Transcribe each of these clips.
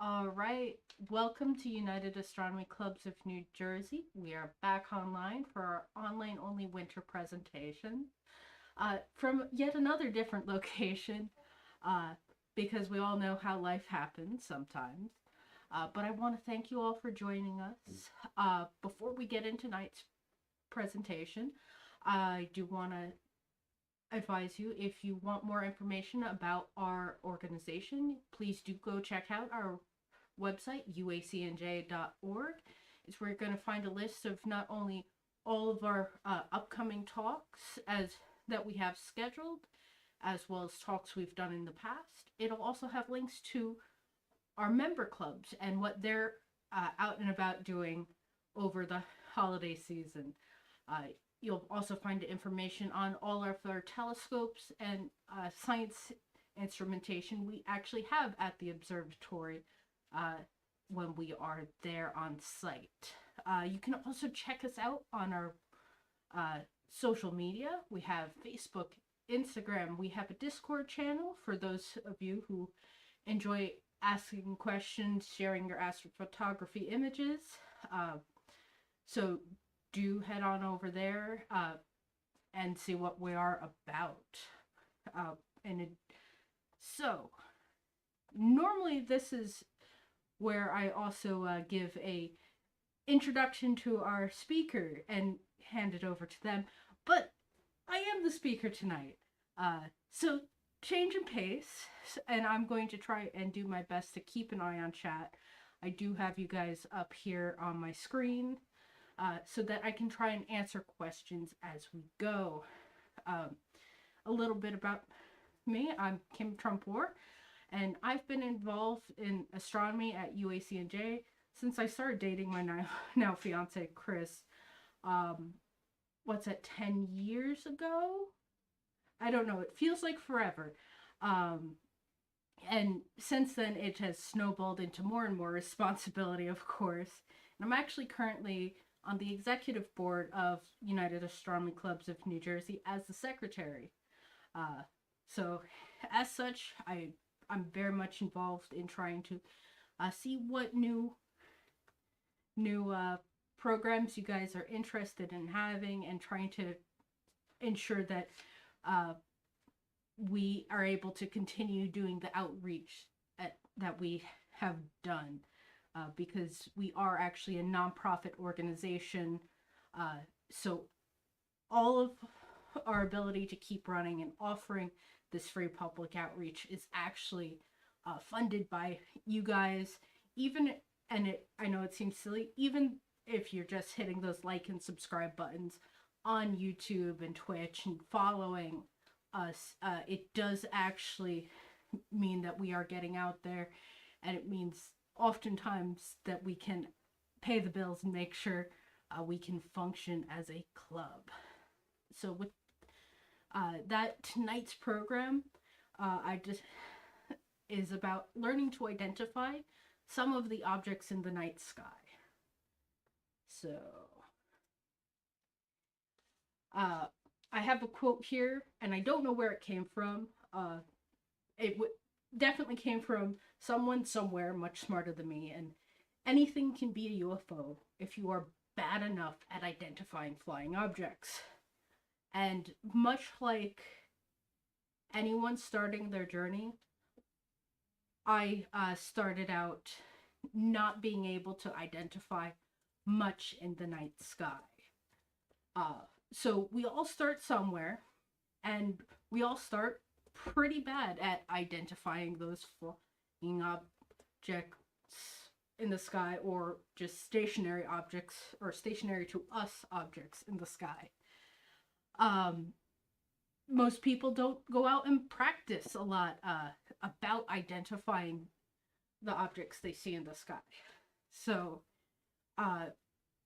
All right, welcome to United Astronomy Clubs of New Jersey. We are back online for our online only winter presentation from yet another different location uh, because we all know how life happens sometimes. But I want to thank you all for joining us. Before we get into tonight's presentation, I do want to advise you if you want more information about our organization, please do go check out our website, uacnj.org. It's where you're going to find a list of not only all of our upcoming talks as that we have scheduled, as well as talks we've done in the past. It'll also have links to our member clubs and what they're out and about doing over the holiday season. Uh, you'll also find information on all of our telescopes and science instrumentation we actually have at the observatory uh, when we are there on site. You can also check us out on our social media. We have Facebook, Instagram. We have a Discord channel for those of you who enjoy asking questions, sharing your astrophotography images. So do head on over there and see what we are about. Uh, and it, so, normally this is where I also give a introduction to our speaker and hand it over to them. But I am the speaker tonight. So change in pace, and I'm going to try and do my best to keep an eye on chat. I do have you guys up here on my screen so that I can try and answer questions as we go. A little bit about me. I'm Kim Trumpore, and I've been involved in astronomy at UACNJ since I started dating my now fiance Chris. What's that, 10 years ago? I don't know. It feels like forever. And since then, it has snowballed into more and more responsibility, of course. And I'm actually currently on the executive board of United Astronomy Clubs of New Jersey as the secretary. So, as such, I'm very much involved in trying to see what new programs you guys are interested in having, and trying to ensure that we are able to continue doing the outreach that we have done, because we are actually a nonprofit organization. So all of our ability to keep running and offering this free public outreach is actually funded by you guys. Even, I know it seems silly, even if you're just hitting those like and subscribe buttons on YouTube and Twitch and following us, it does actually mean that we are getting out there, and it means oftentimes that we can pay the bills and make sure we can function as a club. So with that tonight's program, I just is about learning to identify some of the objects in the night sky. So I have a quote here, and I don't know where it came from. It definitely came from someone somewhere much smarter than me, and anything can be a UFO if you are bad enough at identifying flying objects. And much like anyone starting their journey, I started out not being able to identify much in the night sky. So we all start somewhere, and we all start pretty bad at identifying those flying objects in the sky, or just stationary objects, or stationary to us objects in the sky. Most people don't go out and practice a lot about identifying the objects they see in the sky. So,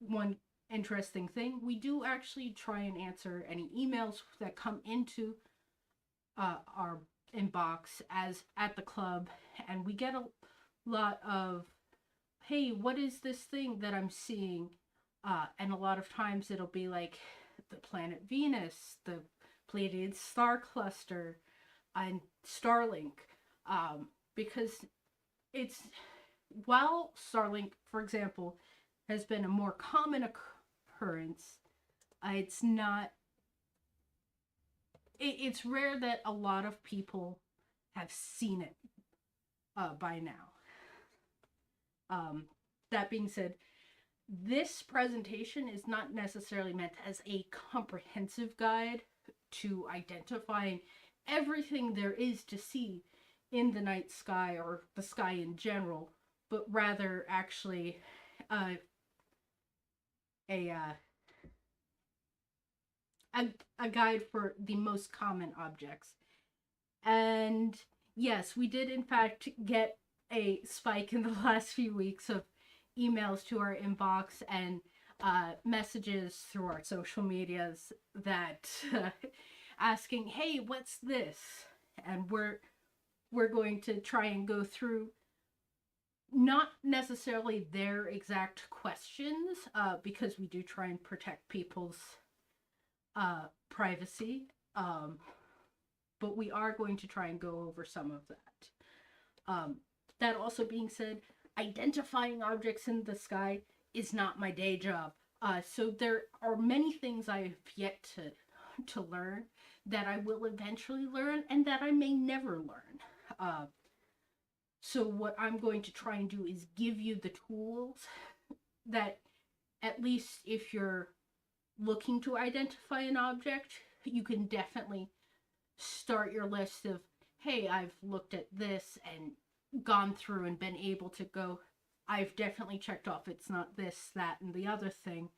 one interesting thing, we do actually try and answer any emails that come into our inbox as at the club, and we get a lot of, hey, what is this thing that I'm seeing? And a lot of times it'll be like the planet Venus, the Pleiadian star cluster, and Starlink, because it's while Starlink, for example, has been a more common occurrence, it's not. It's rare that a lot of people have seen it by now. That being said, this presentation is not necessarily meant as a comprehensive guide to identifying everything there is to see in the night sky or the sky in general, but rather actually a guide for the most common objects. And yes, we did in fact get a spike in the last few weeks of emails to our inbox and messages through our social medias that asking, "Hey, what's this?" And we're going to try and go through not necessarily their exact questions, because we do try and protect people's privacy, but we are going to try and go over some of that. That also being said, identifying objects in the sky is not my day job. So there are many things I have yet to learn that I will eventually learn and that I may never learn. So what I'm going to try and do is give you the tools that, at least if you're looking to identify an object, you can definitely start your list of, hey, I've looked at this and gone through and been able to go, I've definitely checked off it's not this, that, and the other thing,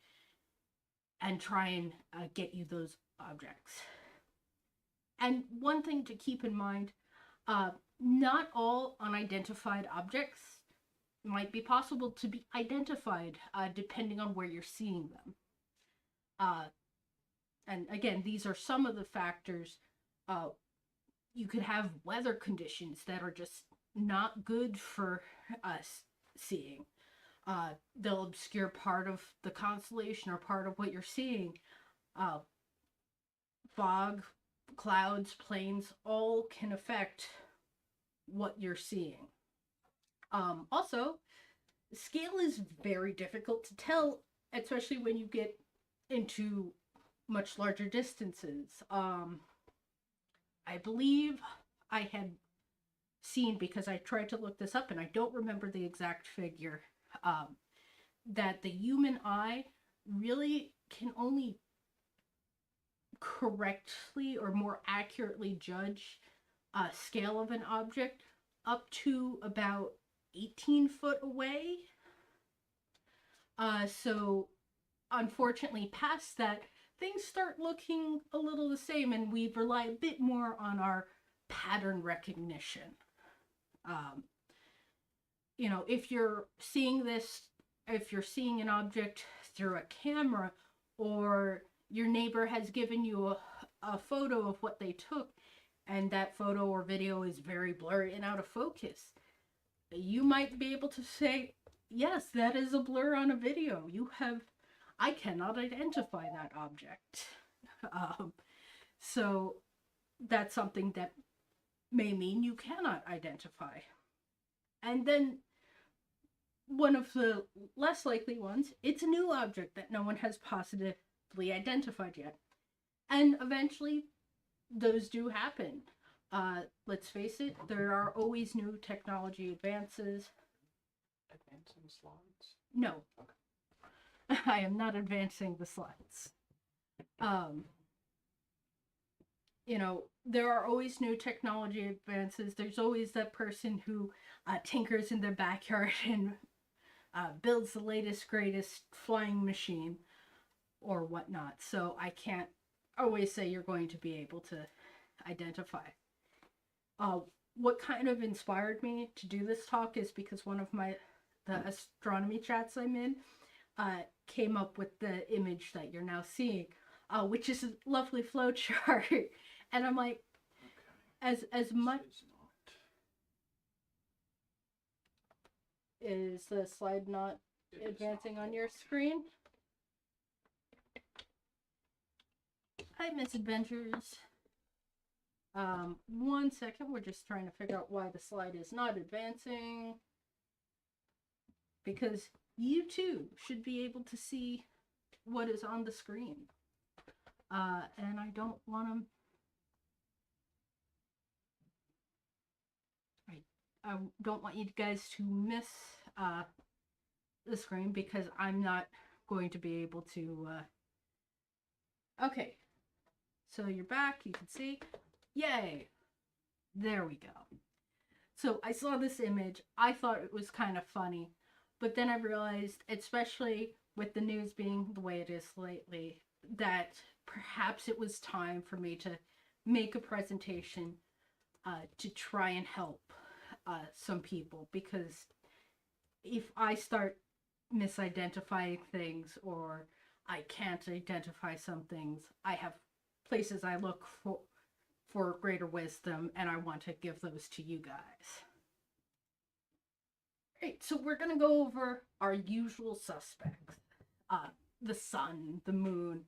and try and get you those objects. And one thing to keep in mind, not all unidentified objects might be possible to be identified, depending on where you're seeing them. And again, these are some of the factors. You could have weather conditions that are just not good for us seeing. They'll obscure part of the constellation or part of what you're seeing. Fog, clouds, planes, all can affect what you're seeing. Also, scale is very difficult to tell, especially when you get into much larger distances. I believe I had seen, because I tried to look this up and I don't remember the exact figure, that the human eye really can only correctly or more accurately judge a scale of an object up to about 18 foot away. So unfortunately past that, things start looking a little the same, and we rely a bit more on our pattern recognition. You know, if you're seeing an object through a camera, or your neighbor has given you a photo of what they took, and that photo or video is very blurry and out of focus, you might be able to say, yes, that is a blur on a video. I cannot identify that object. So that's something that may mean you cannot identify. And then one of the less likely ones, it's a new object that no one has positively identified yet. And eventually, those do happen. Let's face it, there are always new technology advances. Advancing slides? No. Okay. I am not advancing the slides. You know, there are always new technology advances. There's always that person who tinkers in their backyard and builds the latest, greatest flying machine or whatnot. So I can't always say you're going to be able to identify. What kind of inspired me to do this talk is because one of the astronomy chats I'm in came up with the image that you're now seeing, which is a lovely flow chart. And I'm like, okay, as much... Is the slide not advancing on your screen? Hi, Misadventures. 1 second, we're just trying to figure out why the slide is not advancing. because you too should be able to see what is on the screen. And I don't want to. I don't want you guys to miss the screen because I'm not going to be able to. Okay, so you're back. You can see. Yay! There we go. So I saw this image. I thought it was kind of funny, but then I realized, especially with the news being the way it is lately, that perhaps it was time for me to make a presentation to try and help some people, because if I start misidentifying things or I can't identify some things, I have places I look for greater wisdom, and I want to give those to you guys. Right, so we're going to go over our usual suspects. The sun, the moon,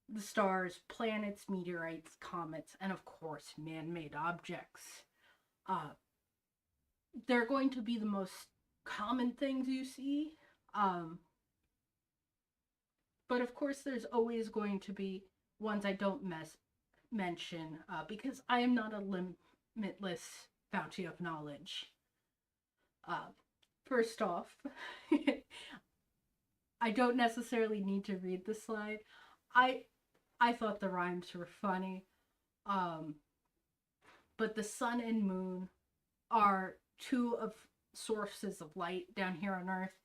the stars, planets, meteorites, comets, and of course, man-made objects. They're going to be the most common things you see. But of course, there's always going to be ones I don't mention because I am not a limitless bounty of knowledge. First off, I don't necessarily need to read the slide. I thought the rhymes were funny. But the sun and moon are two of sources of light down here on Earth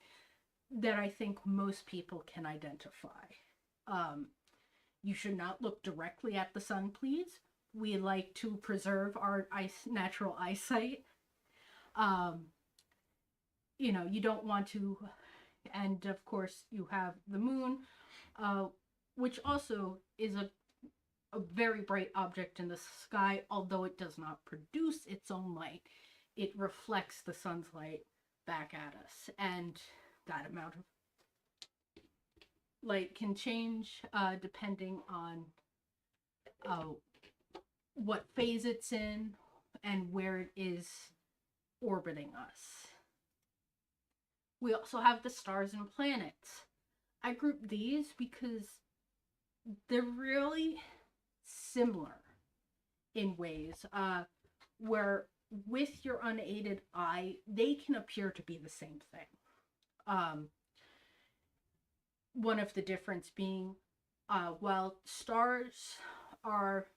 that I think most people can identify. You should not look directly at the sun, please. We like to preserve our natural eyesight. You don't want to, and of course you have the moon, which also is a very bright object in the sky, although it does not produce its own light. It reflects the sun's light back at us, and that amount of light can change depending on what phase it's in and where it is orbiting us. We also have the stars and planets. I group these because they're really similar in ways where with your unaided eye, they can appear to be the same thing. One of the difference being, while stars are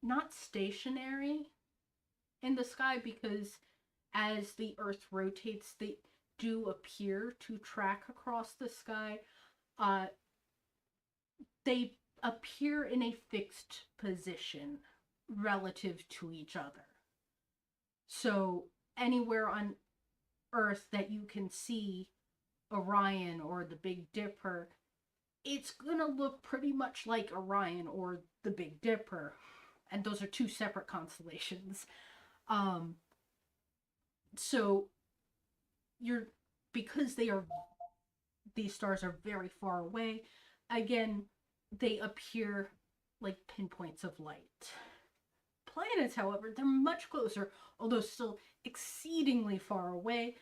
not stationary in the sky, because as the Earth rotates, they do appear to track across the sky. They appear in a fixed position relative to each other. So anywhere on Earth that you can see Orion or the Big Dipper, it's gonna look pretty much like Orion or the Big Dipper, and those are two separate constellations. So because these stars are very far away, again, they appear like pinpoints of light. Planets, however, they're much closer, although still exceedingly far away.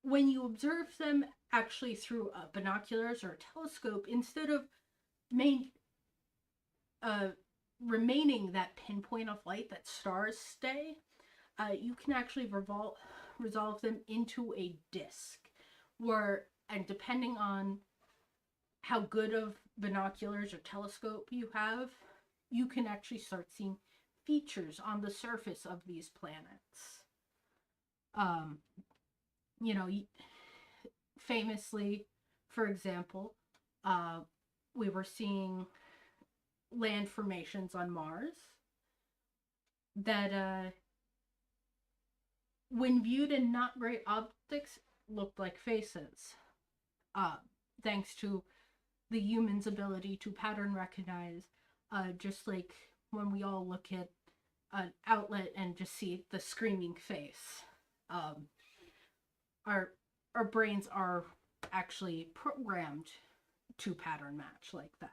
When you observe them actually through binoculars or a telescope, instead of remaining that pinpoint of light that stars stay, you can actually resolve them into a disk, and depending on how good of binoculars or telescope you have, you can actually start seeing features on the surface of these planets. Famously, for example, we were seeing land formations on Mars that, when viewed in not great optics, looked like faces. Thanks to the human's ability to pattern recognize, just like when we all look at an outlet and just see the screaming face. Our brains are actually programmed to pattern match like that.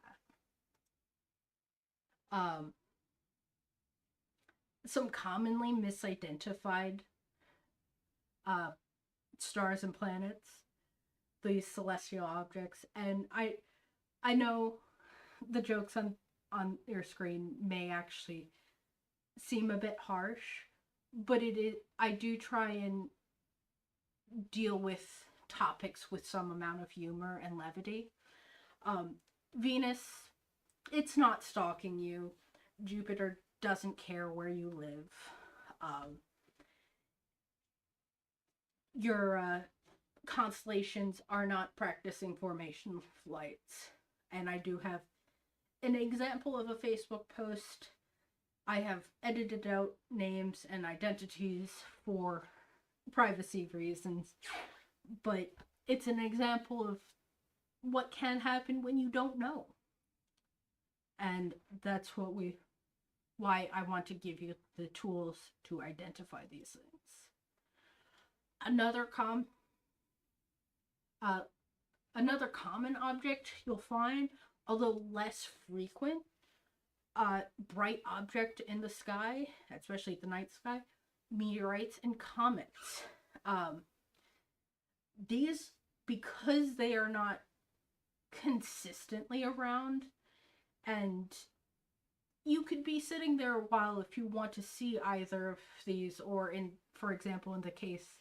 Some commonly misidentified stars and planets, these celestial objects. And I know the jokes on your screen may actually seem a bit harsh, but it is, I do try and deal with topics with some amount of humor and levity. Venus, it's not stalking you. Jupiter doesn't care where you live. Um, your constellations are not practicing formation flights. And I do have an example of a Facebook post. I have edited out names and identities for privacy reasons, but it's an example of what can happen when you don't know. And that's why I want to give you the tools to identify these things. Another uh, another common object you'll find, although less frequent, bright object in the sky, especially the night sky, meteorites and comets. These, because they are not consistently around, and you could be sitting there a while if you want to see either of these, or in, for example, in the case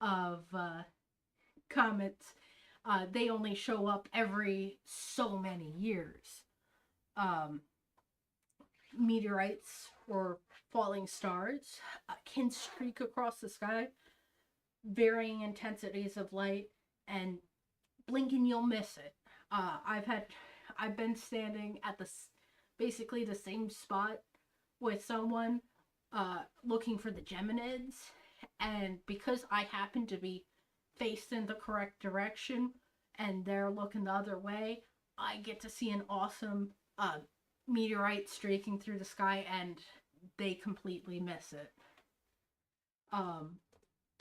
of comets, they only show up every so many years. Meteorites or falling stars can streak across the sky, varying intensities of light, and blink and you'll miss it. I've been standing at basically the same spot with someone looking for the Geminids, and because I happen to be faced in the correct direction and they're looking the other way, I get to see an awesome meteorite streaking through the sky, and they completely miss it.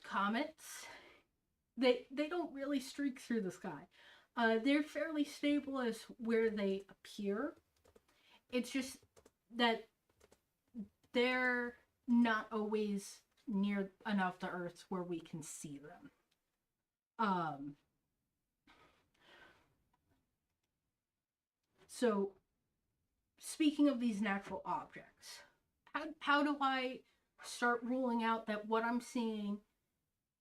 Comets, they don't really streak through the sky. They're fairly stable as where they appear. It's just that they're not always near enough the Earth where we can see them. So, speaking of these natural objects, how do I start ruling out that what I'm seeing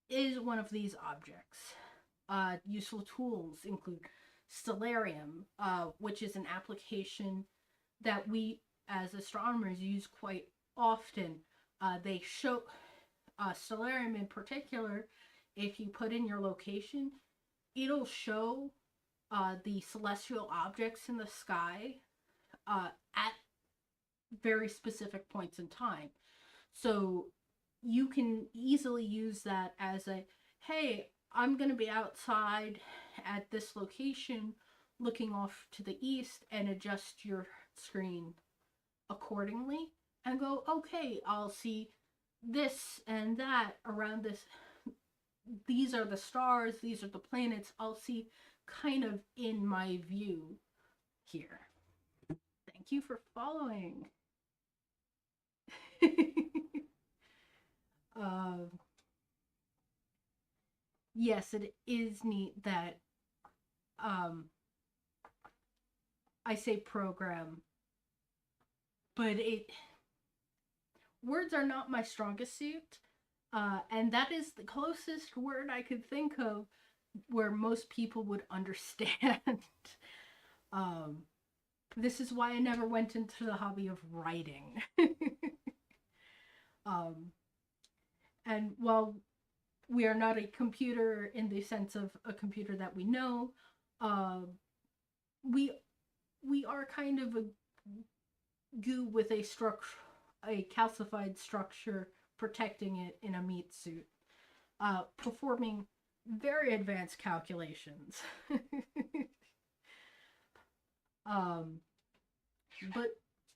is one of these objects? Useful tools include stellarium, which is an application that we as astronomers use quite often. They show stellarium in particular. If you put in your location, it'll show the celestial objects in the sky at very specific points in time. So you can easily use that as a, hey, I'm going to be outside at this location looking off to the east, and adjust your screen accordingly and go, okay, I'll see this and that around this. These are the stars, these are the planets. I'll see kind of in my view here. Thank you for following. Yes, it is neat that I say program, but words are not my strongest suit, and that is the closest word I could think of where most people would understand. This is why I never went into the hobby of writing. And while we are not a computer in the sense of a computer that we know, we are kind of a goo with a calcified structure protecting it in a meat suit, performing very advanced calculations. But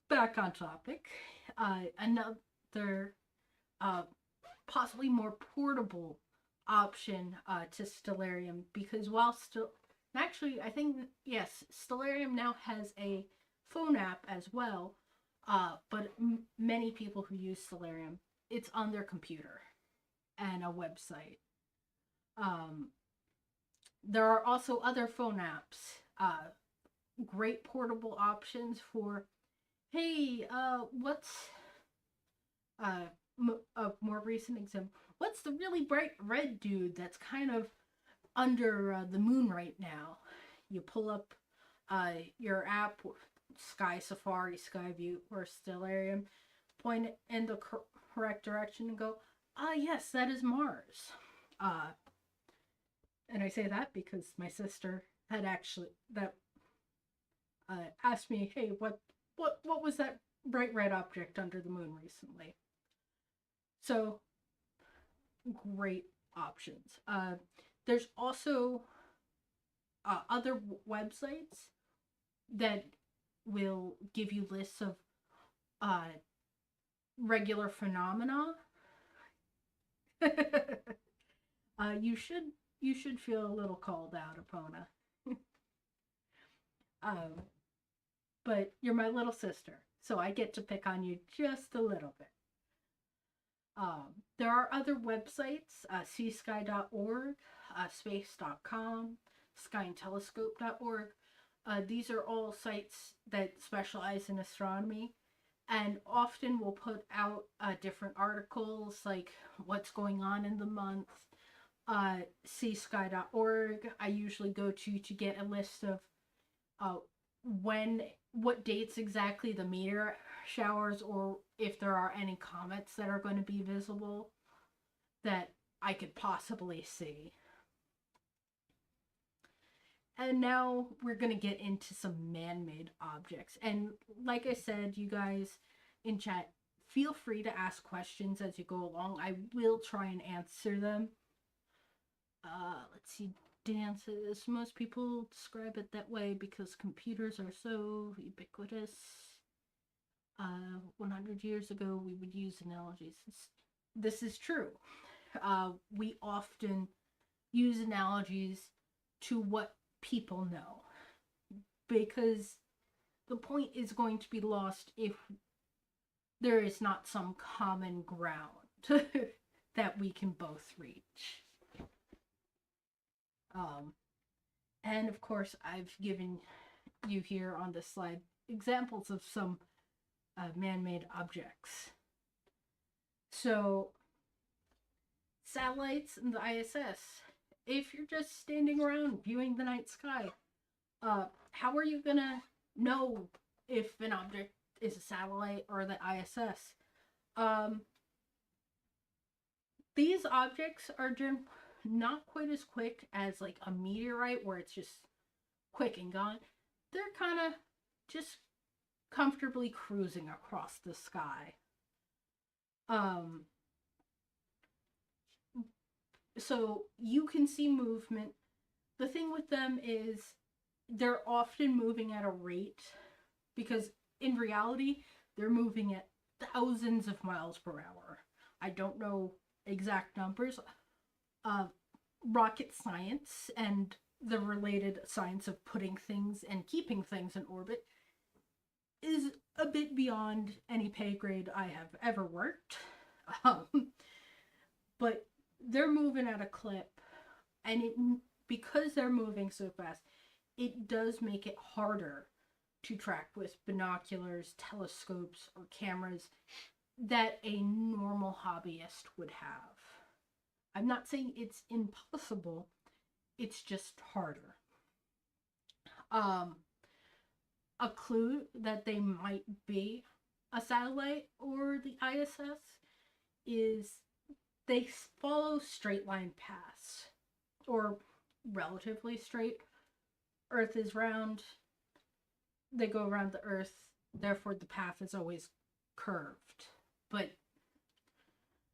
back on topic, another possibly more portable option to stellarium, because while actually I think, yes, stellarium now has a phone app as well, but many people who use stellarium, it's on their computer and a website. Um, there are also other phone apps, great portable options for, hey, what's a more recent example? What's the really bright red dude that's kind of under the moon right now? You pull up your app, Sky Safari, Skyview, or Stellarium, point it in the correct direction, and go, ah, yes, that is Mars. Uh, and I say that because my sister had actually that asked me, hey, what was that bright red object under the moon recently? So great options. There's also other websites that will give you lists of uh, regular phenomena. You should feel a little called out, Epona. um, but you're my little sister, so I get to pick on you just a little bit. There are other websites, seasky.org, space.com, skyandtelescope.org. These are all sites that specialize in astronomy and often will put out different articles like what's going on in the month. Seasky.org I usually go to get a list of uh, what dates exactly the meteor showers, or if there are any comets that are going to be visible that I could possibly see. And now we're going to get into some man-made objects. And like I said, you guys in chat, feel free to ask questions as you go along. I will try and answer them. Let's see, dances. Most people describe it that way because computers are so ubiquitous. 100 years ago, we would use analogies. This is true. We often use analogies to what people know because the point is going to be lost if there is not some common ground that we can both reach. And of course, I've given you here on this slide examples of some man-made objects. So, satellites and the ISS. If you're just standing around viewing the night sky, how are you gonna know if an object is a satellite or the ISS? These objects are not quite as quick as like a meteorite where it's just quick and gone. They're kind of just comfortably cruising across the sky. So you can see movement. The thing with them is they're often moving at a rate because in reality they're moving at thousands of miles per hour. I don't know exact numbers. Rocket science and the related science of putting things and keeping things in orbit is a bit beyond any pay grade I have ever worked. But they're moving at a clip, and because they're moving so fast, it does make it harder to track with binoculars, telescopes, or cameras that a normal hobbyist would have. I'm not saying it's impossible, it's just harder. A clue that they might be a satellite or the ISS is they follow straight line paths, or relatively straight. Earth is round, they go around the Earth, therefore the path is always curved. But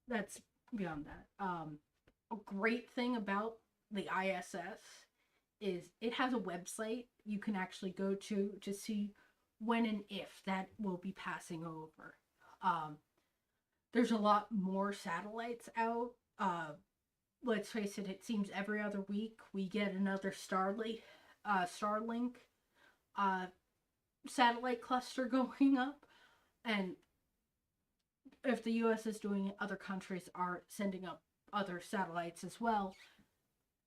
that's beyond that. A great thing about the ISS is it has a website you can actually go to see when and if that will be passing over. There's a lot more satellites out. Let's face it, it seems every other week we get another Starlink satellite cluster going up. And if the US is doing it, other countries are sending up other satellites as well.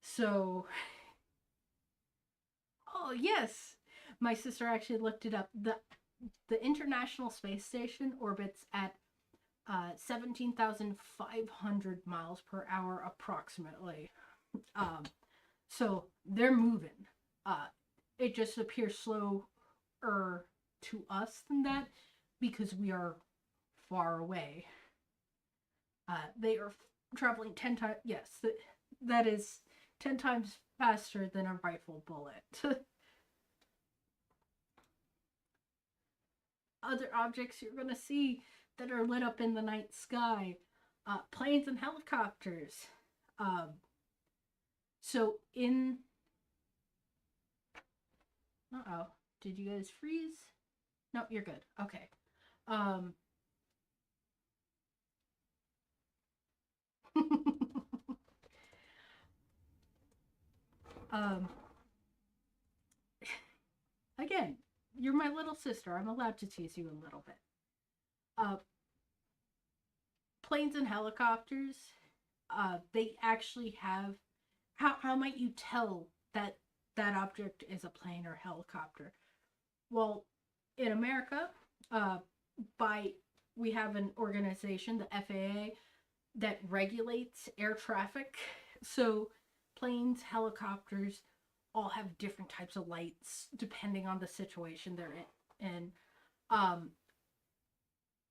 So, oh yes, my sister actually looked it up. The International Space Station orbits at 17,500 miles per hour approximately. Um, so they're moving. Uh, it just appears slower to us than that because we are far away. They are traveling 10 times. Yes, that is 10 times faster than a rifle bullet. Other objects you're going to see that are lit up in the night sky, planes and helicopters. Um, so in. Uh oh. Did you guys freeze? No, you're good. Okay. Um, um, again, you're my little sister. I'm allowed to tease you a little bit. Uh, Planes and helicopters, they actually have. How might you tell that that object is a plane or helicopter? Well, in America, uh, by we have an organization, the FAA, that regulates air traffic. So planes, helicopters all have different types of lights depending on the situation they're in. And um,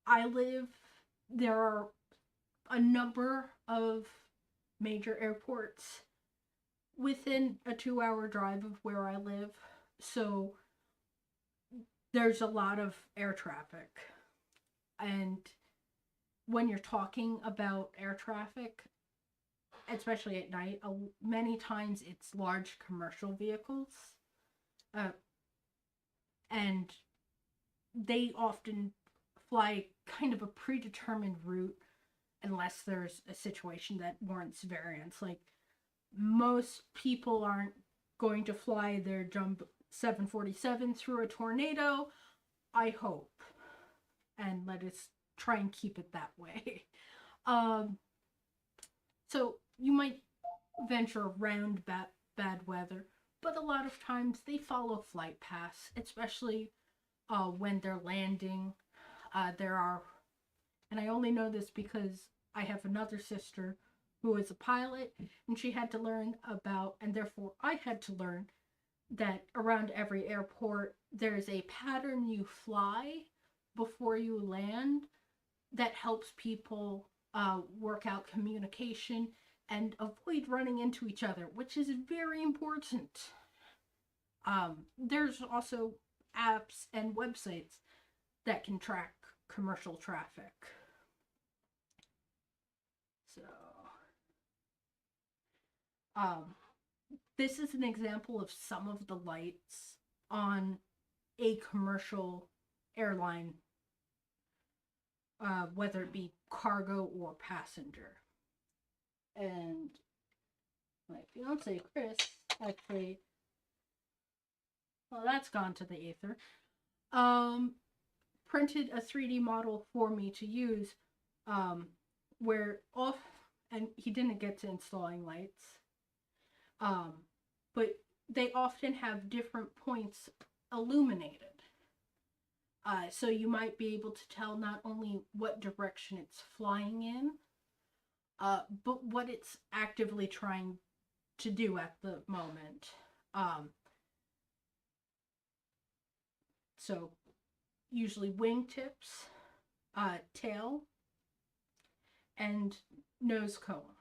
I live, there are a number of major airports within a 2 hour drive of where I live. So there's a lot of air traffic. And when you're talking about air traffic, especially at night, many times it's large commercial vehicles. Uh, and they often fly kind of a predetermined route unless there's a situation that warrants variance. Like, most people aren't going to fly their jump 747 through a tornado, I hope. And let us try and keep it that way. Um, so you might venture around bad weather, but a lot of times they follow flight paths, especially when they're landing. There are, and I only know this because I have another sister who is a pilot, and she had to learn about, and therefore I had to learn that around every airport there's a pattern you fly before you land that helps people work out communication and avoid running into each other, which is very important. There's also apps and websites that can track commercial traffic. So, um, this is an example of some of the lights on a commercial airline, whether it be cargo or passenger. And my fiance Chris actually, well, that's gone to the ether. Printed a 3D model for me to use, where off, and he didn't get to installing lights, um, but they often have different points illuminated. So you might be able to tell not only what direction it's flying in, but what it's actively trying to do at the moment. So usually wingtips, tail, and nose cone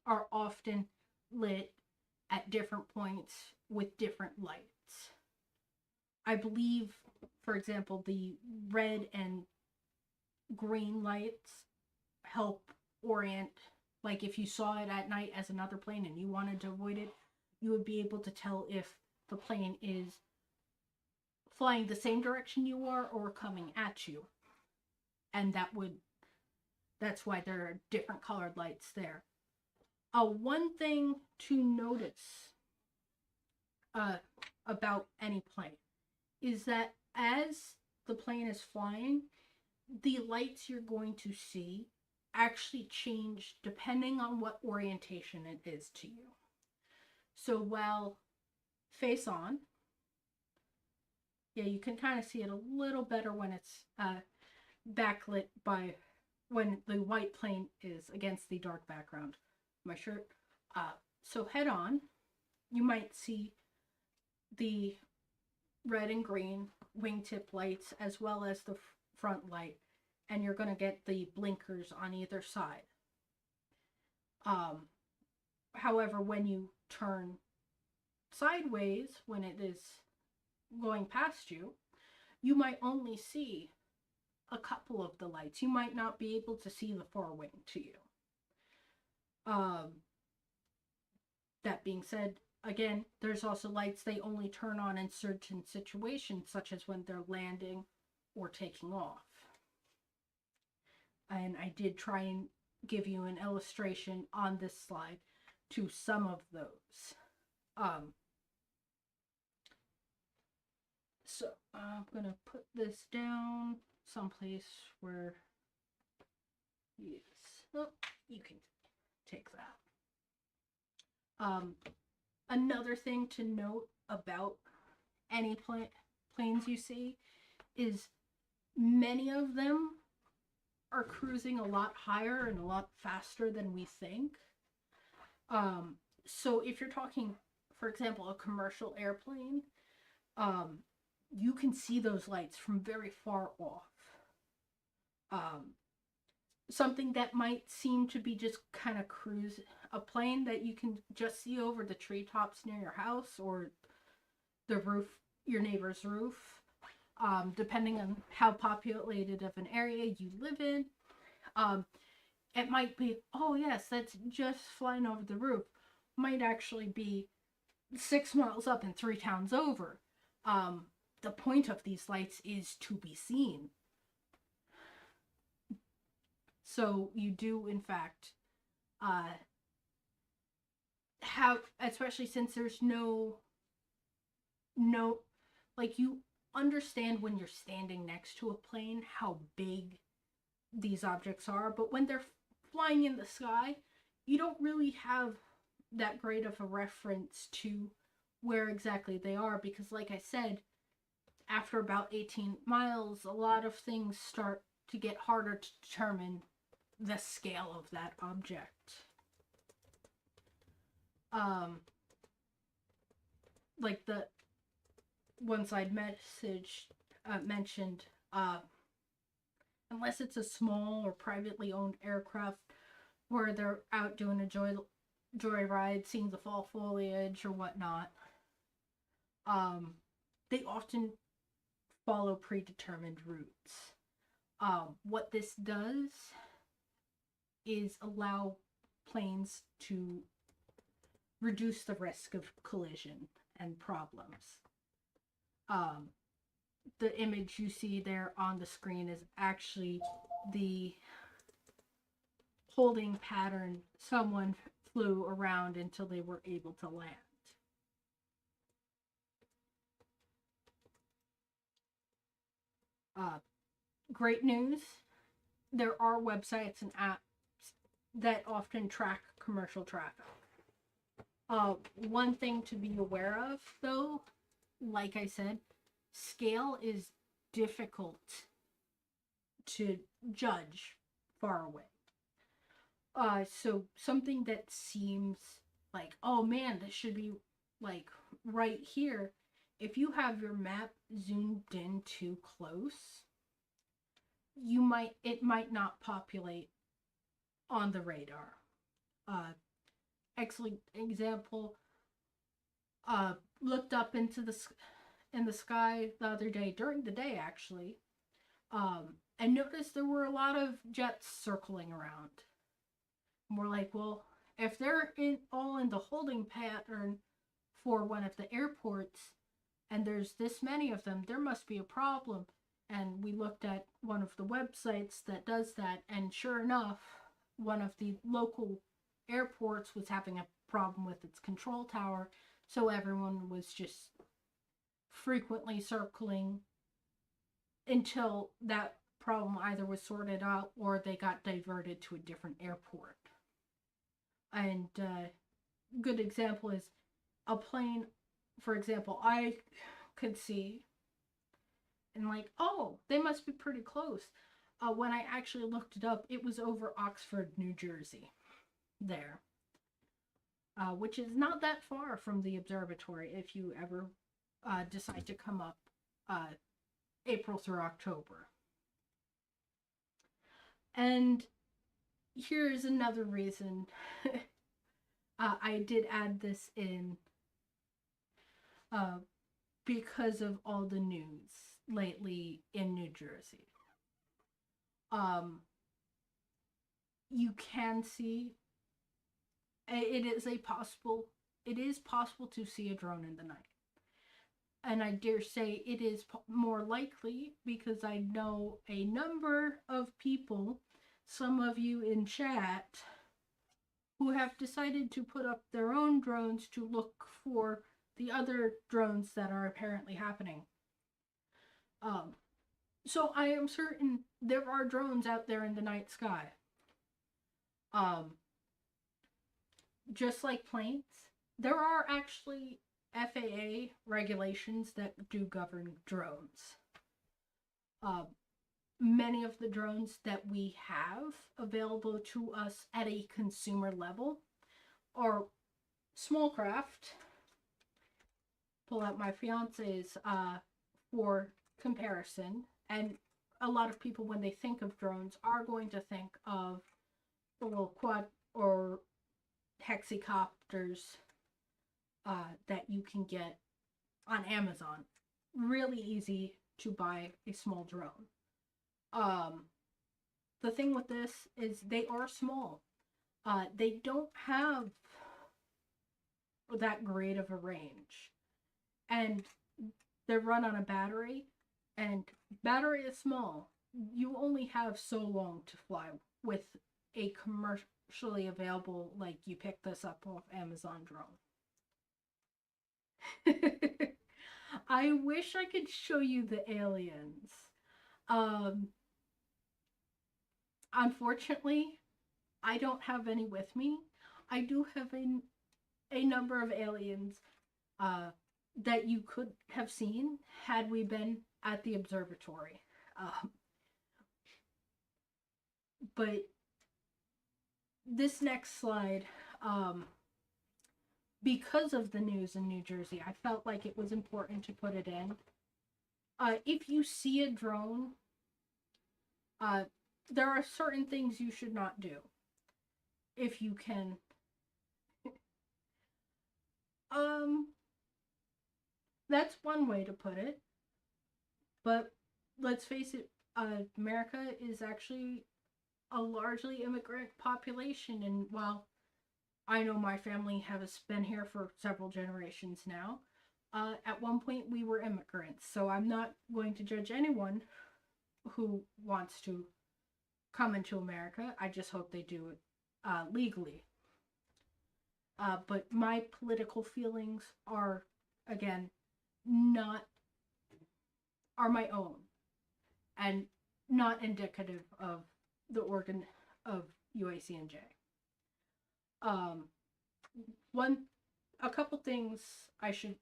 are often lit at different points with different lights. I believe, for example, the red and green lights help orient. Like, if you saw it at night as another plane and you wanted to avoid it, you would be able to tell if the plane is flying the same direction you are or coming at you. And that's why there are different colored lights there. One thing to notice about any plane is that as the plane is flying, the lights you're going to see actually change depending on what orientation it is to you. So while face on, yeah, you can kind of see it a little better when it's backlit by when the white plane is against the dark background of my shirt. So head on, you might see the red and green wingtip lights as well as the front light, and you're going to get the blinkers on either side. However, when you turn sideways, when it is going past you, you might only see a couple of the lights. You might not be able to see the forewing to you. That being said, again, there's also lights they only turn on in certain situations, such as when they're landing or taking off. And I did try and give you an illustration on this slide to some of those. So I'm gonna put this down someplace where, yes, oh, you can take that. Another thing to note about any planes you see is many of them are cruising a lot higher and a lot faster than we think. So if you're talking, for example, a commercial airplane, you can see those lights from very far off. Something that might seem to be just kind of cruise, a plane that you can just see over the treetops near your house or the roof, your neighbor's roof, depending on how populated of an area you live in. It might be, oh yes, that's just flying over the roof. Might actually be 6 miles up and 3 towns over. The point of these lights is to be seen. So you do, in fact, have, especially since there's no, like, you understand when you're standing next to a plane how big these objects are, but when they're flying in the sky, you don't really have that great of a reference to where exactly they are, because like I said, after about 18 miles, a lot of things start to get harder to determine the scale of that object. Like the one side message mentioned, unless it's a small or privately owned aircraft where they're out doing a joyride, seeing the fall foliage or whatnot, they often follow predetermined routes. What this does is allow planes to reduce the risk of collision and problems. The image you see there on the screen is actually the holding pattern someone flew around until they were able to land. Great news, there are websites and apps that often track commercial traffic. One thing to be aware of, though, like I said, scale is difficult to judge far away. So something that seems like, oh man, this should be like right here. If you have your map zoomed in too close, it might not populate on the radar. Excellent example. Looked up into in the sky the other day, during the day actually, and noticed there were a lot of jets circling around. And we're like, well, if they're all in the holding pattern for one of the airports, and there's this many of them, there must be a problem. And we looked at one of the websites that does that, and sure enough, one of the local airports was having a problem with its control tower, so everyone was just frequently circling until that problem either was sorted out or they got diverted to a different airport. And good example is a plane, for example, I could see and like, oh, they must be pretty close. When I actually looked it up, it was over Oxford, New Jersey, there, which is not that far from the observatory if you ever decide to come up April through October. And here's another reason I did add this in because of all the news lately in New Jersey. You can see it is possible to see a drone in the night. And I dare say it is more likely because I know a number of people, some of you in chat, who have decided to put up their own drones to look for the other drones that are apparently happening. So I am certain there are drones out there in the night sky. Just like planes, there are actually FAA regulations that do govern drones. Many of the drones that we have available to us at a consumer level are small craft. Pull out my fiance's for comparison, and a lot of people, when they think of drones, are going to think of the little quad or hexacopters that you can get on Amazon. Really easy to buy a small drone. The thing with this is they are small. They don't have that great of a range. And they're run on a battery, and battery is small. You only have so long to fly with a commercially available, like you pick this up off Amazon drone. I wish I could show you the aliens. Unfortunately, I don't have any with me. I do have a number of aliens that you could have seen had we been at the observatory. But this next slide, because of the news in New Jersey, I felt like it was important to put it in. If you see a drone, there are certain things you should not do. If you can. That's one way to put it. But let's face it, America is actually a largely immigrant population, and while I know my family has been here for several generations now, at one point we were immigrants, so I'm not going to judge anyone who wants to come into America. I just hope they do it legally. But my political feelings are, again, are my own and not indicative of the organ of UACNJ. A couple things I should,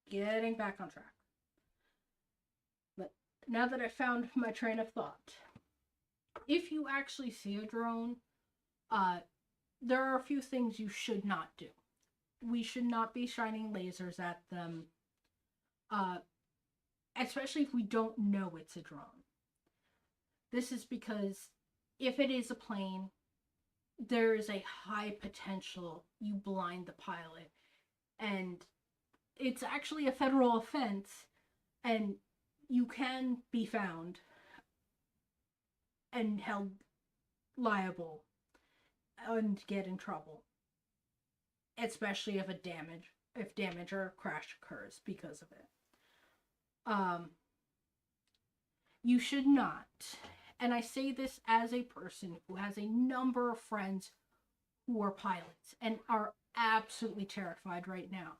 getting back on track. But now that I found my train of thought, if you actually see a drone, there are a few things you should not do. We should not be shining lasers at them, especially if we don't know it's a drone. This is because if it is a plane, there is a high potential you blind the pilot, and it's actually a federal offense, and you can be found and held liable and get in trouble, especially if damage or a crash occurs because of it. You should not, and I say this as a person who has a number of friends who are pilots and are absolutely terrified right now,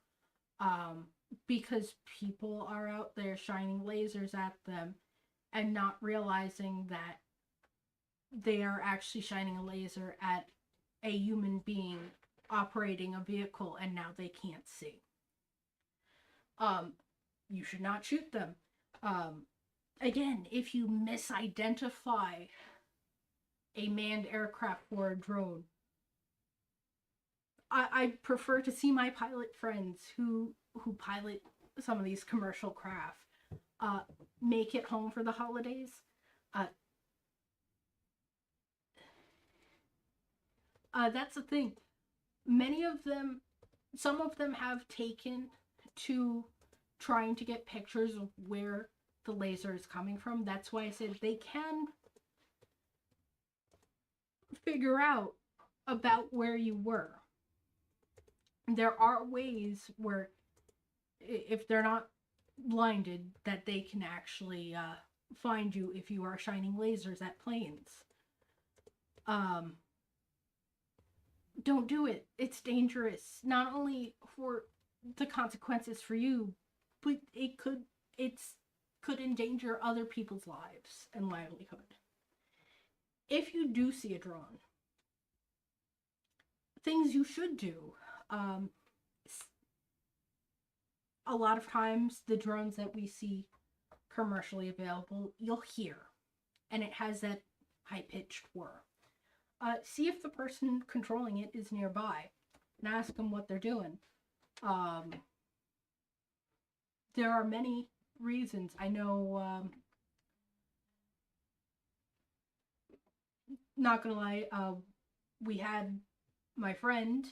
because people are out there shining lasers at them and not realizing that they are actually shining a laser at a human being operating a vehicle and now they can't see. You should not shoot them. Again, if you misidentify a manned aircraft or a drone, I prefer to see my pilot friends who pilot some of these commercial craft make it home for the holidays. That's the thing. Some of them have taken to trying to get pictures of where the laser is coming from. That's why I said they can figure out about where you were. There are ways where, if they're not blinded, that they can actually find you if you are shining lasers at planes. Don't do it. It's dangerous. Not only for the consequences for you, but it could endanger other people's lives and livelihood. If you do see a drone, things you should do. A lot of times, the drones that we see commercially available, you'll hear, and it has that high-pitched whir. See if the person controlling it is nearby, and ask them what they're doing. There are many reasons. I know, not gonna lie, we had my friend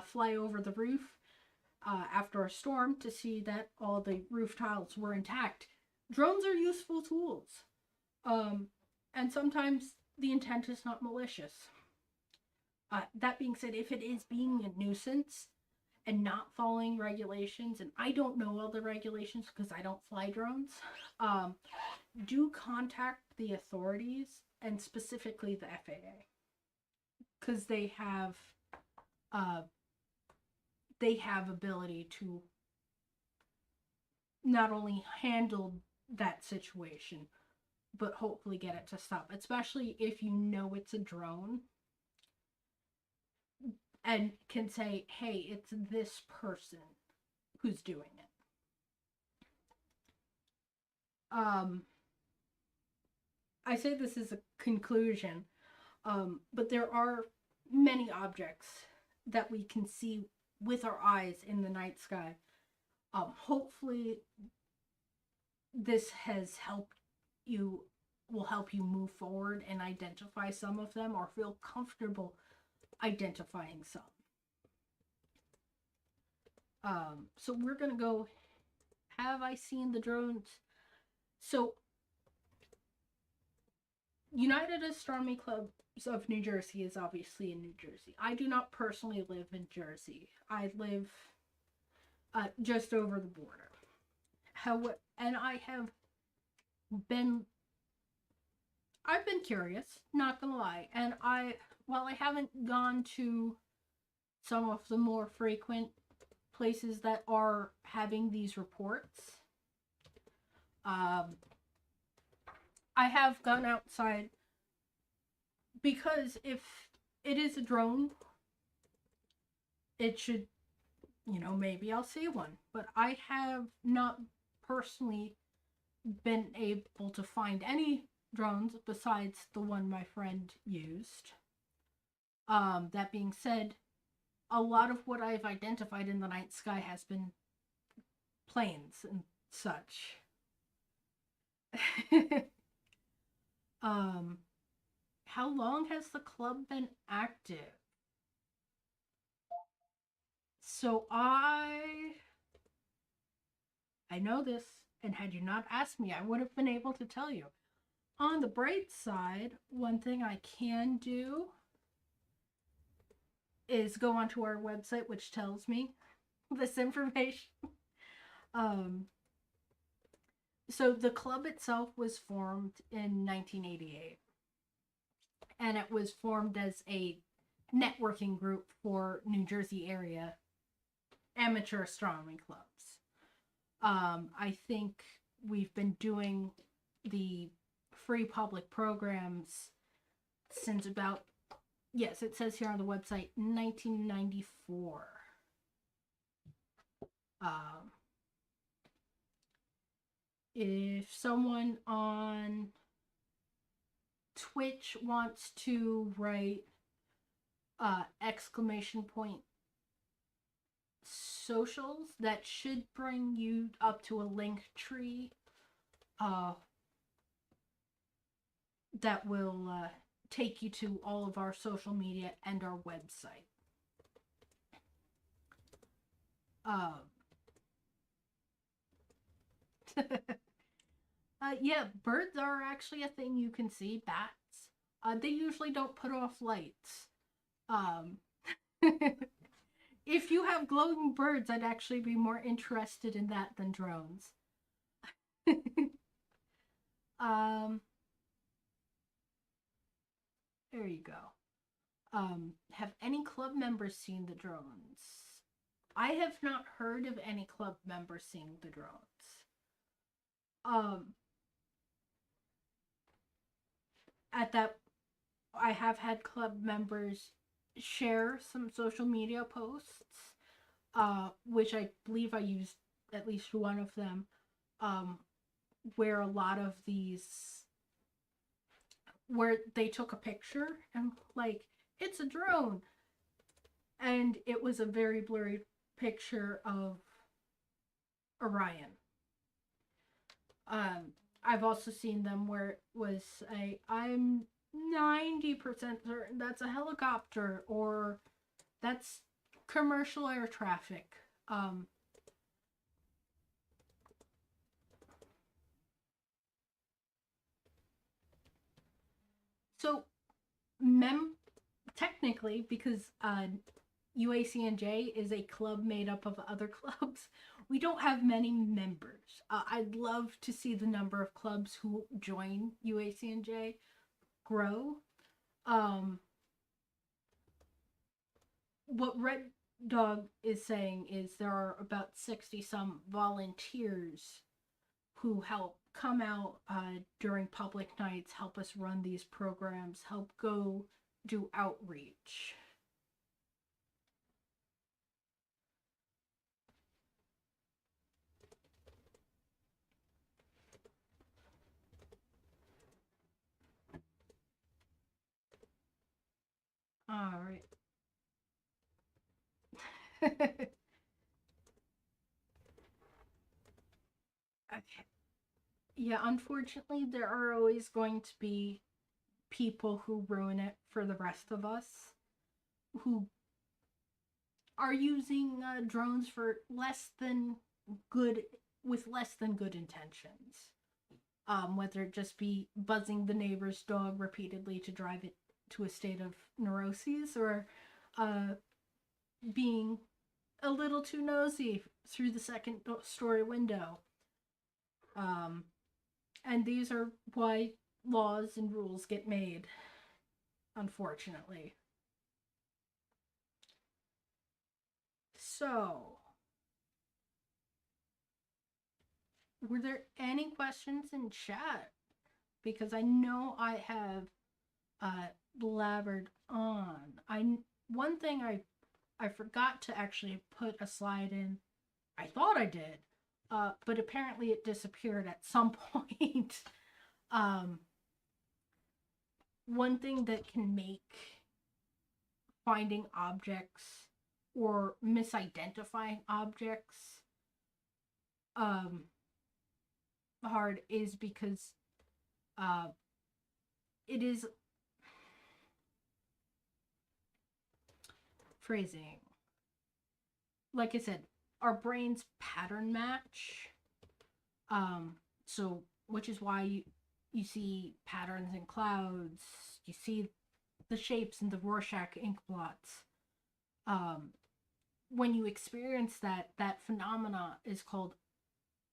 fly over the roof after a storm to see that all the roof tiles were intact. Drones are useful tools. And sometimes the intent is not malicious. That being said, if it is being a nuisance and not following regulations, and I don't know all the regulations because I don't fly drones, do contact the authorities, and specifically the FAA, because they have ability to not only handle that situation, but hopefully get it to stop, especially if you know it's a drone and can say, hey, it's this person who's doing it. I say this is a conclusion, but there are many objects that we can see with our eyes in the night sky. Hopefully this will help you move forward and identify some of them, or feel comfortable identifying some. So we're gonna go, have I seen the drones? So United Astronomy Clubs of New Jersey is obviously in New Jersey. I do not personally live in Jersey. I live just over the border. And I've been curious, not gonna lie. And while I haven't gone to some of the more frequent places that are having these reports, I have gone outside, because if it is a drone, it should, maybe I'll see one. But I have not personally been able to find any drones besides the one my friend used. That being said, a lot of what I've identified in the night sky has been planes and such. How long has the club been active? So I know this, and had you not asked me, I would have been able to tell you. On the bright side, one thing I can do is go onto our website, which tells me this information. So the club itself was formed in 1988, and it was formed as a networking group for New Jersey area amateur astronomy clubs. I think we've been doing the free public programs since about, yes, it says here on the website, 1994. If someone on Twitch wants to write exclamation point socials, that should bring you up to a link tree that will take you to all of our social media and our website. Yeah, birds are actually a thing you can see. Bats. They usually don't put off lights. If you have glowing birds, I'd actually be more interested in that than drones. um, there you go. Have any club members seen the drones? I have not heard of any club members seeing the drones. At that, I have had club members share some social media posts, which I believe I used at least one of them, where a lot of these, where they took a picture and like, it's a drone, and it was a very blurry picture of Orion. I've also seen them where it was I'm 90% certain that's a helicopter, or that's commercial air traffic. So, technically, because UACNJ is a club made up of other clubs, we don't have many members. I'd love to see the number of clubs who join UACNJ grow. What Red Dog is saying is there are about 60 some volunteers who help come out during public nights, help us run these programs, help go do outreach. All right. Okay. Yeah, unfortunately, there are always going to be people who ruin it for the rest of us, who are using drones for less than good, with less than good intentions. Whether it just be buzzing the neighbor's dog repeatedly to drive it to a state of neuroses, or being a little too nosy through the second story window. And these are why laws and rules get made, unfortunately. So, were there any questions in chat? Because I know I have blabbered on. One thing I forgot to actually put a slide in. I thought I did, but apparently it disappeared at some point. One thing that can make finding objects or misidentifying objects hard is because it is phrasing. Like I said, our brains pattern match. So which is why you see patterns in clouds, you see the shapes in the Rorschach ink blots. When you experience that phenomena is called,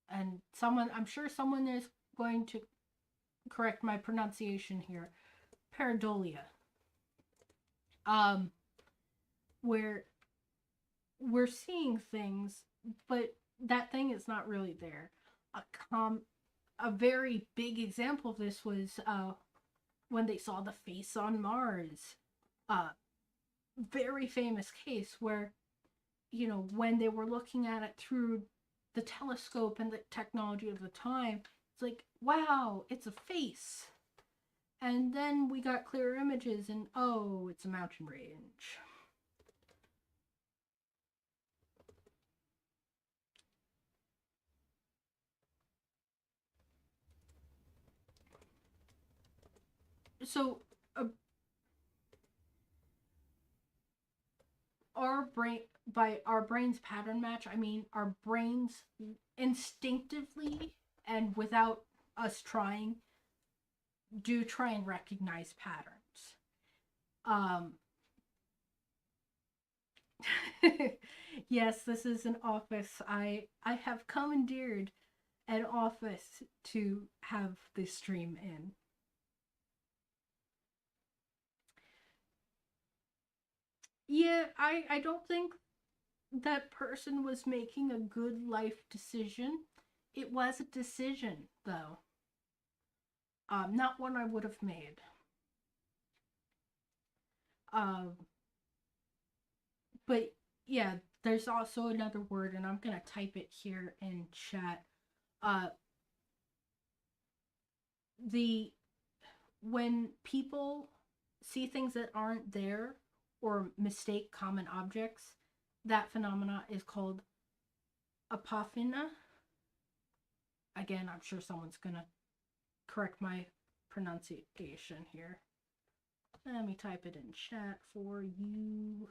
and I'm sure someone is going to correct my pronunciation here, pareidolia. Where we're seeing things, but that thing is not really there. a very big example of this was when they saw the face on Mars. Very famous case where, when they were looking at it through the telescope and the technology of the time, it's like, wow, it's a face. And then we got clear images and, oh, it's a mountain range. So our brain, by our brain's pattern match, I mean our brains instinctively and without us trying do try and recognize patterns. Yes, this is an office. I have commandeered an office to have this stream in. Yeah, I don't think that person was making a good life decision. It was a decision, though. Not one I would have made. Um, but yeah, there's also another word, and I'm gonna type it here in chat. Uh, the when people see things that aren't there or mistake common objects, that phenomena is called apophenia. Again, I'm sure someone's gonna correct my pronunciation here. Let me type it in chat for you.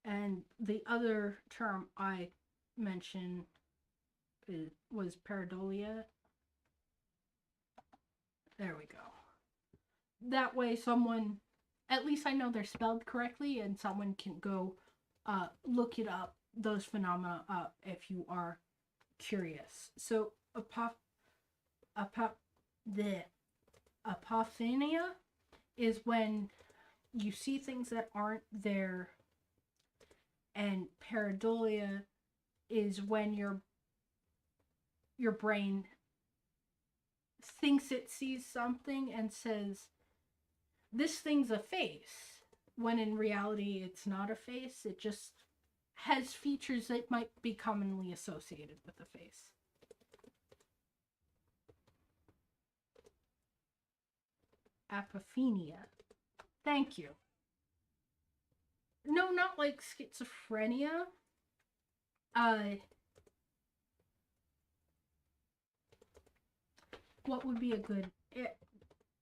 And the other term I mentioned was pareidolia. There we go. That way someone, at least I know they're spelled correctly, and someone can go look it up, those phenomena up, if you are curious. So the apophenia is when you see things that aren't there, and pareidolia is when your brain thinks it sees something and says, this thing's a face, when in reality it's not a face. It just has features that might be commonly associated with a face. Apophenia. Thank you. No, not like schizophrenia. What would be a good...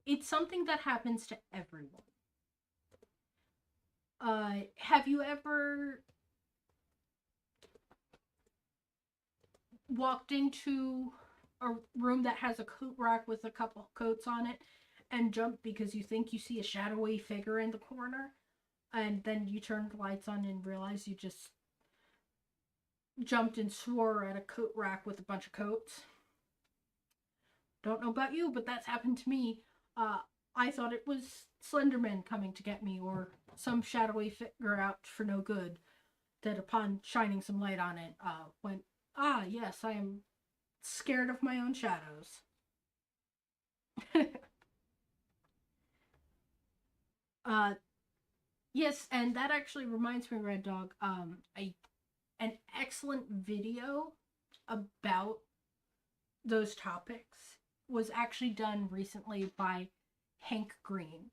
It's something that happens to everyone. Have you ever walked into a room that has a coat rack with a couple coats on it and jumped because you think you see a shadowy figure in the corner, and then you turn the lights on and realize you just jumped and swore at a coat rack with a bunch of coats? Don't know about you, but that's happened to me. I thought it was Slenderman coming to get me, or some shadowy figure out for no good, that upon shining some light on it, went, ah, yes, I am scared of my own shadows. Yes, and that actually reminds me, Red Dog, an excellent video about those topics was actually done recently by Hank Green.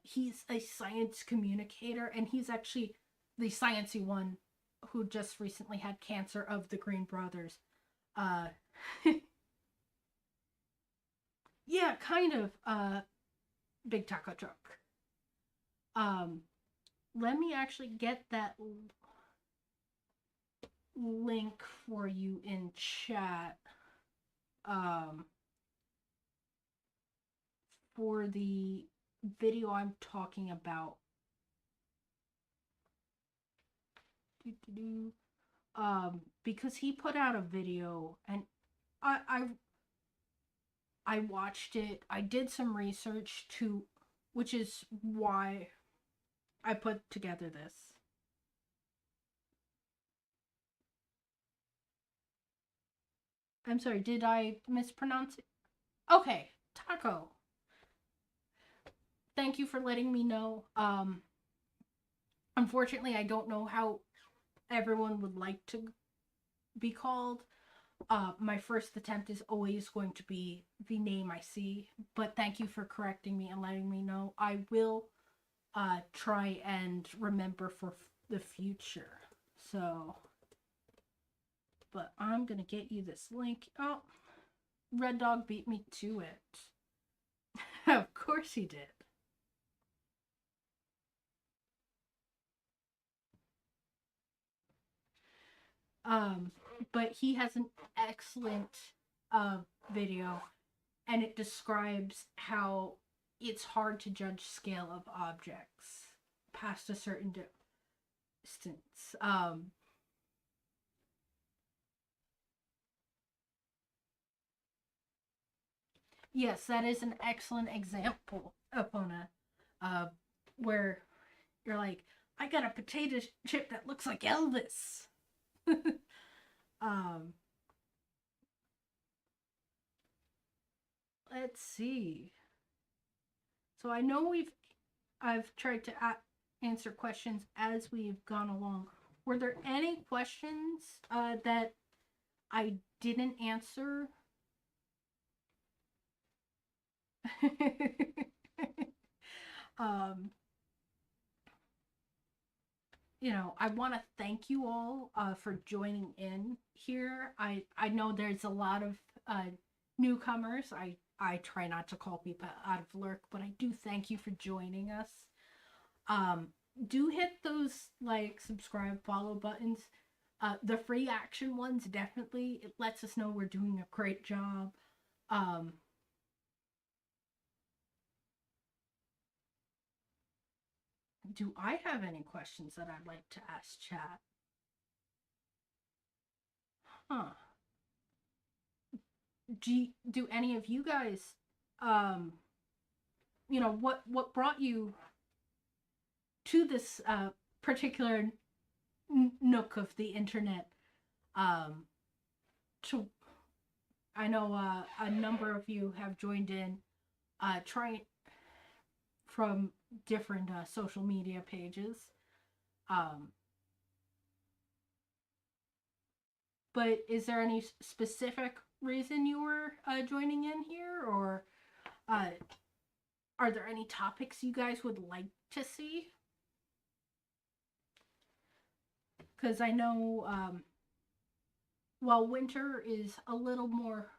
He's a science communicator, and he's actually the sciencey one who just recently had cancer, of the Green brothers. Yeah, kind of. Big taco truck. Let me actually get that link for you in chat. For the video I'm talking about. Because he put out a video, and I watched it. I did some research which is why I put together this. I'm sorry, did I mispronounce it? Okay, taco. Thank you for letting me know. Unfortunately, I don't know how everyone would like to be called. My first attempt is always going to be the name I see, but thank you for correcting me and letting me know. I will try and remember for the future. So, but I'm gonna get you this link. Oh, Red Dog beat me to it. Of course he did. Um, but he has an excellent video, and it describes how it's hard to judge scale of objects past a certain distance. Yes, that is an excellent example, Epona, uh, where you're like, I got a potato chip that looks like Elvis. um, let's see. So I know I've tried to answer questions as we've gone along. Were there any questions that I didn't answer? um, I want to thank you all for joining in here. I know there's a lot of newcomers. I try not to call people out of lurk, but I do thank you for joining us. Um, do hit those like, subscribe, follow buttons. The free action ones, definitely. It lets us know we're doing a great job. Um, do I have any questions that I'd like to ask chat? Huh. Do any of you guys, um, what brought you to this particular nook of the internet? Um, to I know a number of you have joined in, trying from different social media pages. Um, but is there any specific reason you were joining in here, or uh, are there any topics you guys would like to see? Because I know, while winter is a little more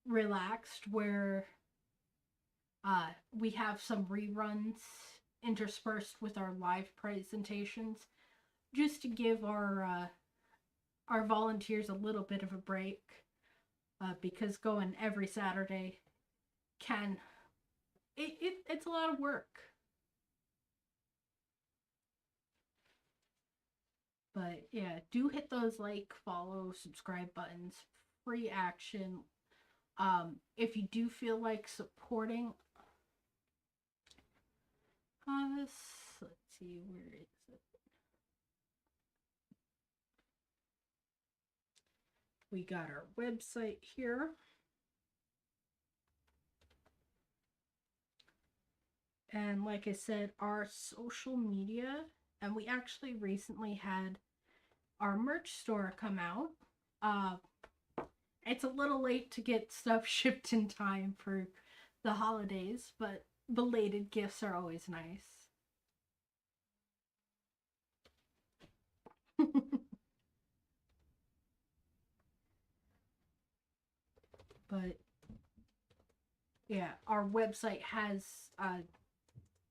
relaxed, where we have some reruns interspersed with our live presentations, just to give our volunteers a little bit of a break, because going every Saturday can it's a lot of work. But yeah, do hit those like, follow, subscribe buttons. Free action. If you do feel like supporting us, let's see, where is it? We got our website here. And like I said, our social media, and we actually recently had our merch store come out. Uh, it's a little late to get stuff shipped in time for the holidays, but belated gifts are always nice. But yeah, our website has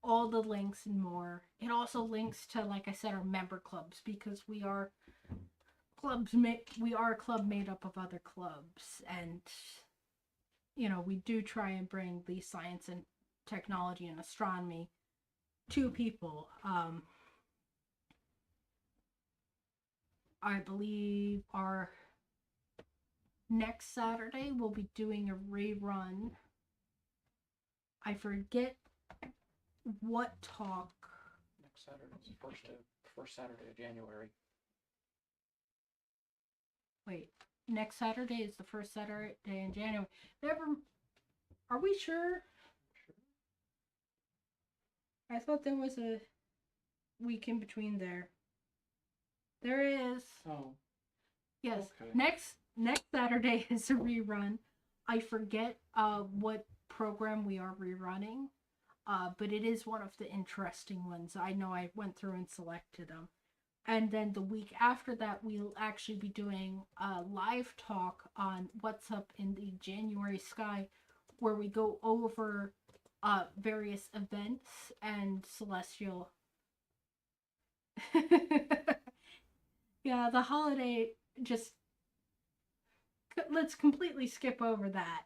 all the links and more. It also links to, like I said, our member clubs, because we are a club made up of other clubs, and we do try and bring the science and technology and astronomy to people. I believe our next Saturday we'll be doing a rerun. I forget what talk. Next Saturday is the first Saturday of January. Wait, next Saturday is the first Saturday in January. Never. Are we sure? Sure. I thought there was a week in between there. There is. Oh, Yes. okay. Next Saturday is a rerun. I forget what program we are rerunning. But it is one of the interesting ones. I know I went through and selected them. And then the week after that, we'll actually be doing a live talk on what's up in the January sky, where we go over various events and celestial. Yeah, the holiday just. Let's completely skip over that.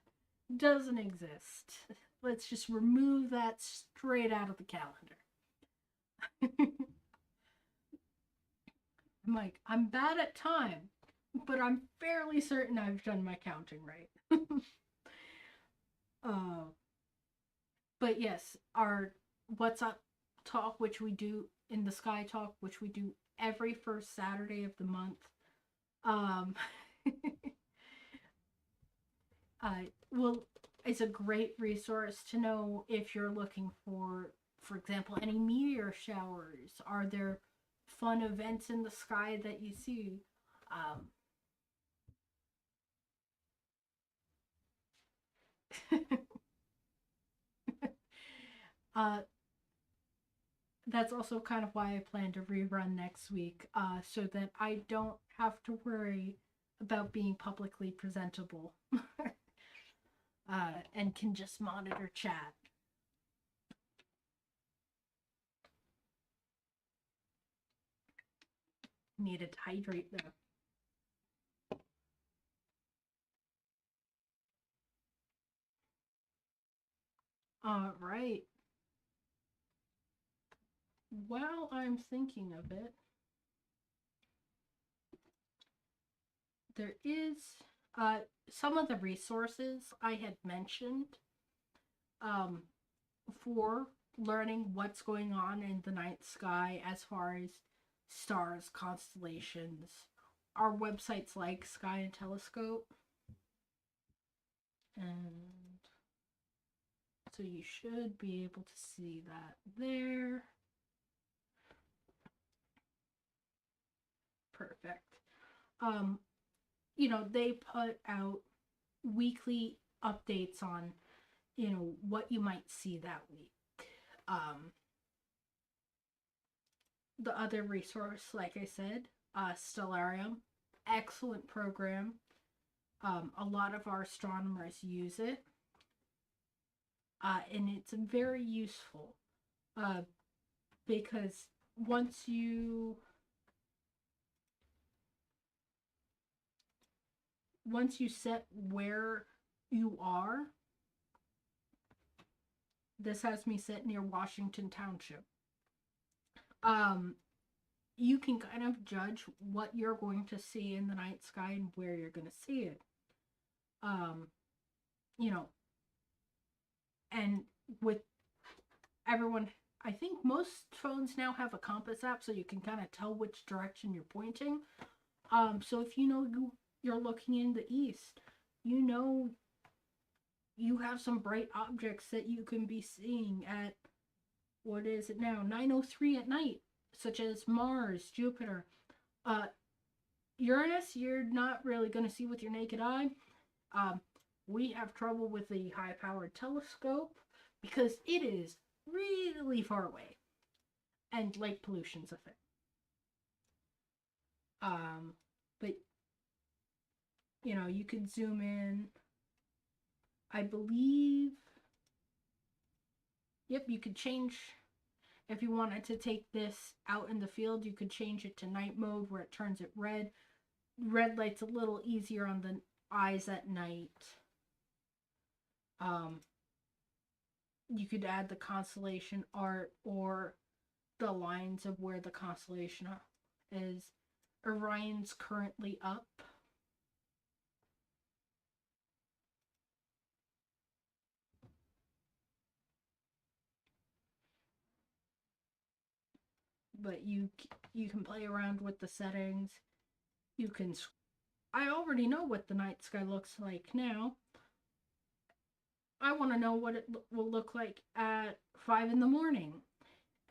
Doesn't exist. Let's just remove that straight out of the calendar. I'm like, I'm bad at time, but I'm fairly certain I've done my counting right. uh, but yes, our What's Up talk, which we do in the Sky Talk, which we do every first Saturday of the month. Um, well, it's a great resource to know if you're looking for example, any meteor showers. Are there fun events in the sky that you see? Um, uh, that's also kind of why I plan to rerun next week, so that I don't have to worry about being publicly presentable, and can just monitor chat. Needed to hydrate though. All right. While I'm thinking of it, there is uh, some of the resources I had mentioned um, for learning what's going on in the night sky as far as stars, constellations, are websites like Sky and Telescope. And so you should be able to see that there. Perfect. Um, they put out weekly updates on, what you might see that week. Um, the other resource, like I said, Stellarium, excellent program. A lot of our astronomers use it, and it's very useful uh, because once you set where you are, this has me set near Washington Township. Um, you can kind of judge what you're going to see in the night sky and where you're going to see it. Um, you know, and with everyone, I think most phones now have a compass app so you can kind of tell which direction you're pointing. So if you're looking in the east, you know you have some bright objects that you can be seeing at, what is it now, 9:03 at night, such as Mars, Jupiter. Uh, Uranus, you're not really going to see with your naked eye. Um, we have trouble with the high-powered telescope because it is really far away, and light pollution's a thing. But you could zoom in. I believe. Yep, you could change. If you wanted to take this out in the field, you could change it to night mode where it turns it red. Red light's a little easier on the eyes at night. Um, you could add the constellation art or the lines of where the constellation is. Orion's currently up. But you can play around with the settings. You can I already know what the night sky looks like now. I want to know what it will look like at 5 in the morning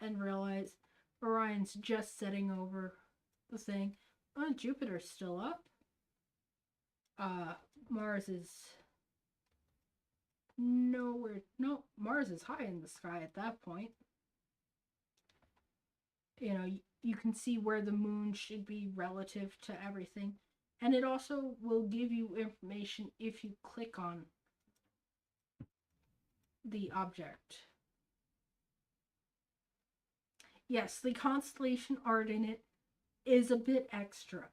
and realize Orion's just setting over the thing. Oh, Jupiter's still up. Uh, Mars is nowhere. No, Mars is high in the sky at that point. You know, you can see where the moon should be relative to everything. And it also will give you information if you click on the object. Yes, the constellation art in it is a bit extra.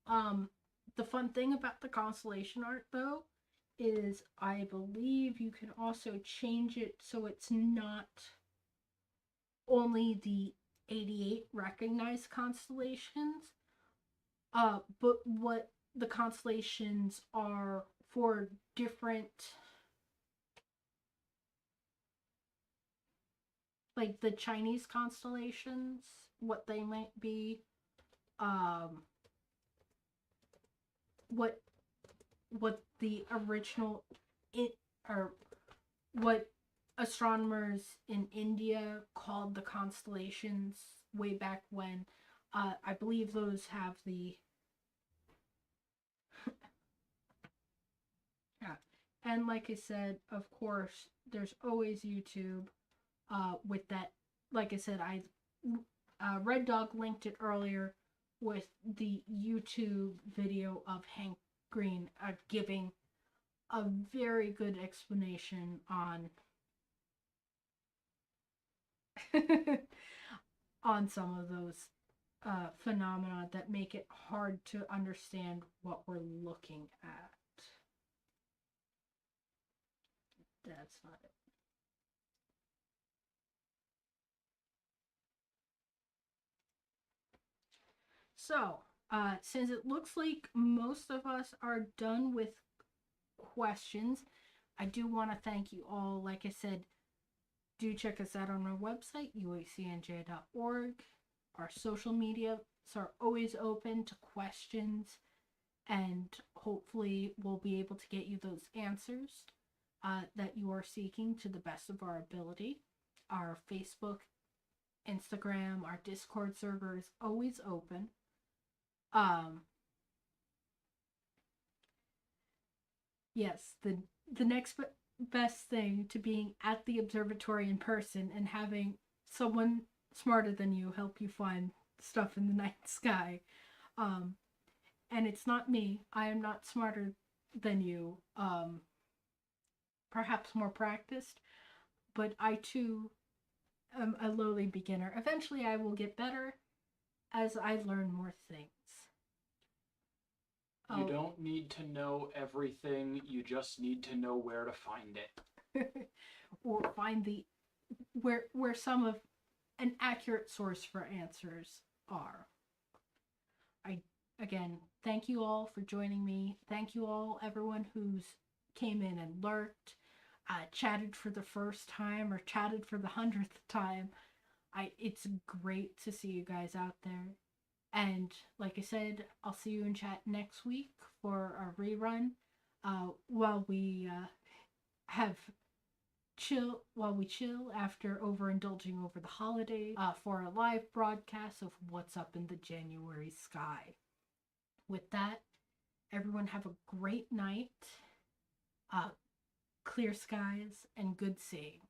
Um, the fun thing about the constellation art, though, is I believe you can also change it so it's not only the 88 recognized constellations, but what the constellations are for different, like the Chinese constellations, what they might be, um, what the original it or what astronomers in India called the constellations way back when. I believe those have the yeah. And like I said, of course, there's always YouTube. With that, like I said, Red Dog linked it earlier with the YouTube video of Hank Green giving a very good explanation on on some of those phenomena that make it hard to understand what we're looking at. That's not it. So, since it looks like most of us are done with questions, I do want to thank you all. Like I said, do check us out on our website, uacnj.org. Our social media are always open to questions, and hopefully, we'll be able to get you those answers that you are seeking to the best of our ability. Our Facebook, Instagram, our Discord server is always open. Um, yes, the next best thing to being at the observatory in person and having someone smarter than you help you find stuff in the night sky. Um, and it's not me. I am not smarter than you. Perhaps more practiced, but I too am a lowly beginner. Eventually, I will get better as I learn more things. You don't need to know everything, you just need to know where to find it. Or find the where some of an accurate source for answers are. I again thank you all for joining me. Thank you all, everyone who's came in and lurked, chatted for the first time or chatted for the 100th time. It's great to see you guys out there. And like I said, I'll see you in chat next week for our rerun. While we chill after overindulging over the holidays for a live broadcast of what's up in the January sky. With that, everyone have a great night, clear skies, and good seeing.